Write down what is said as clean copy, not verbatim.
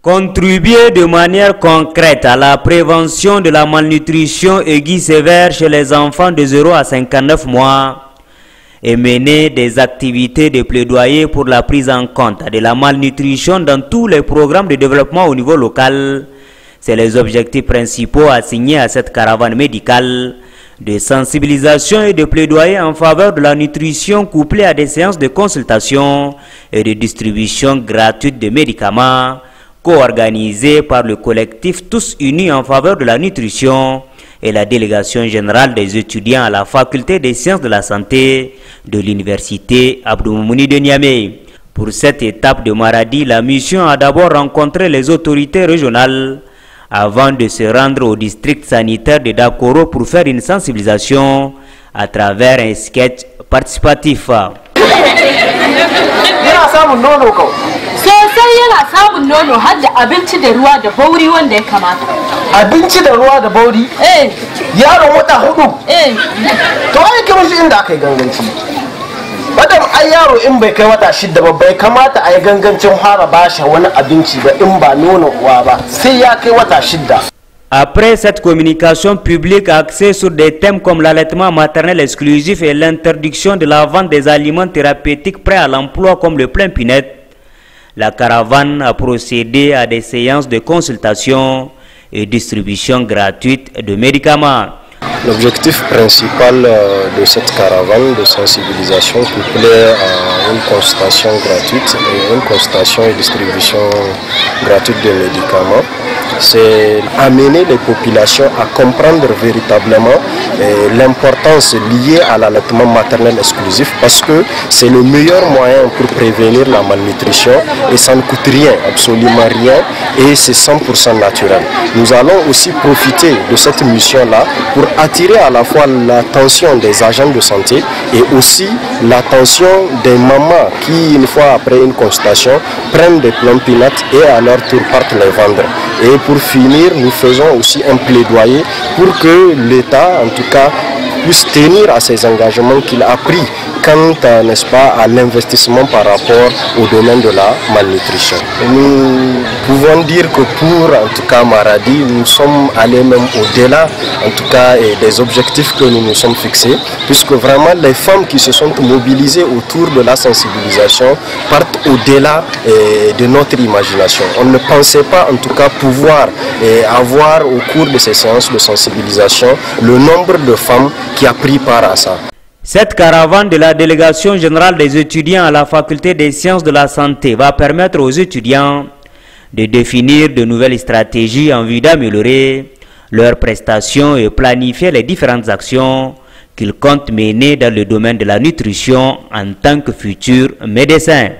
Contribuer de manière concrète à la prévention de la malnutrition aiguë sévère chez les enfants de 0 à 59 mois et mener des activités de plaidoyer pour la prise en compte de la malnutrition dans tous les programmes de développement au niveau local. C'est les objectifs principaux assignés à cette caravane médicale de sensibilisation et de plaidoyer en faveur de la nutrition couplée à des séances de consultation et de distribution gratuite de médicaments co-organisées par le collectif Tous Unis en faveur de la nutrition et la délégation générale des étudiants à la faculté des sciences de la santé de l'université Abdou Moumouni de Niamey. Pour cette étape de Maradi, la mission a d'abord rencontré les autorités régionales avant de se rendre au district sanitaire de Dakoro pour faire une sensibilisation à travers un sketch participatif. Yana samun nono har da abinci da ruwa da bauri wanda ya kamata. Abinci da ruwa da bauri? Yaron wata hudu? To ai kamar shi inda aka yi ganganci. Madam ai yaro in bai kai wata shida ba bai kamata a yi gangancin fara bashi wani abinci ba in ba nono uwa ba sai ya kai wata shida. Après cette communication publique axée sur des thèmes comme l'allaitement maternel exclusif et l'interdiction de la vente des aliments thérapeutiques prêts à l'emploi comme le plein pinette, la caravane a procédé à des séances de consultation et distribution gratuite de médicaments. L'objectif principal de cette caravane de sensibilisation couplée à une consultation gratuite et une consultation et distribution gratuite de médicaments, c'est amener les populations à comprendre véritablement l'importance liée à l'allaitement maternel exclusif parce que c'est le meilleur moyen pour prévenir la malnutrition et ça ne coûte rien, absolument rien et c'est 100% naturel. Nous allons aussi profiter de cette mission-là pour attirer à la fois l'attention des agents de santé et aussi l'attention des mamans qui, une fois après une consultation, prennent des plants peanuts et à leur tour partent les vendre. Et pour finir, nous faisons aussi un plaidoyer pour que l'État, en tout cas, puisse tenir à ses engagements qu'il a pris quant, n'est-ce pas, à l'investissement par rapport au domaine de la malnutrition. Nous pouvons dire que pour, en tout cas, Maradi, nous sommes allés même au-delà, en tout cas, des objectifs que nous nous sommes fixés, puisque vraiment les femmes qui se sont mobilisées autour de la sensibilisation partent au-delà de notre imagination. On ne pensait pas, en tout cas, pouvoir avoir au cours de ces séances de sensibilisation le nombre de femmes qui a pris part à ça. Cette caravane de la délégation générale des étudiants à la faculté des sciences de la santé va permettre aux étudiants de définir de nouvelles stratégies en vue d'améliorer leurs prestations et planifier les différentes actions qu'ils comptent mener dans le domaine de la nutrition en tant que futurs médecins.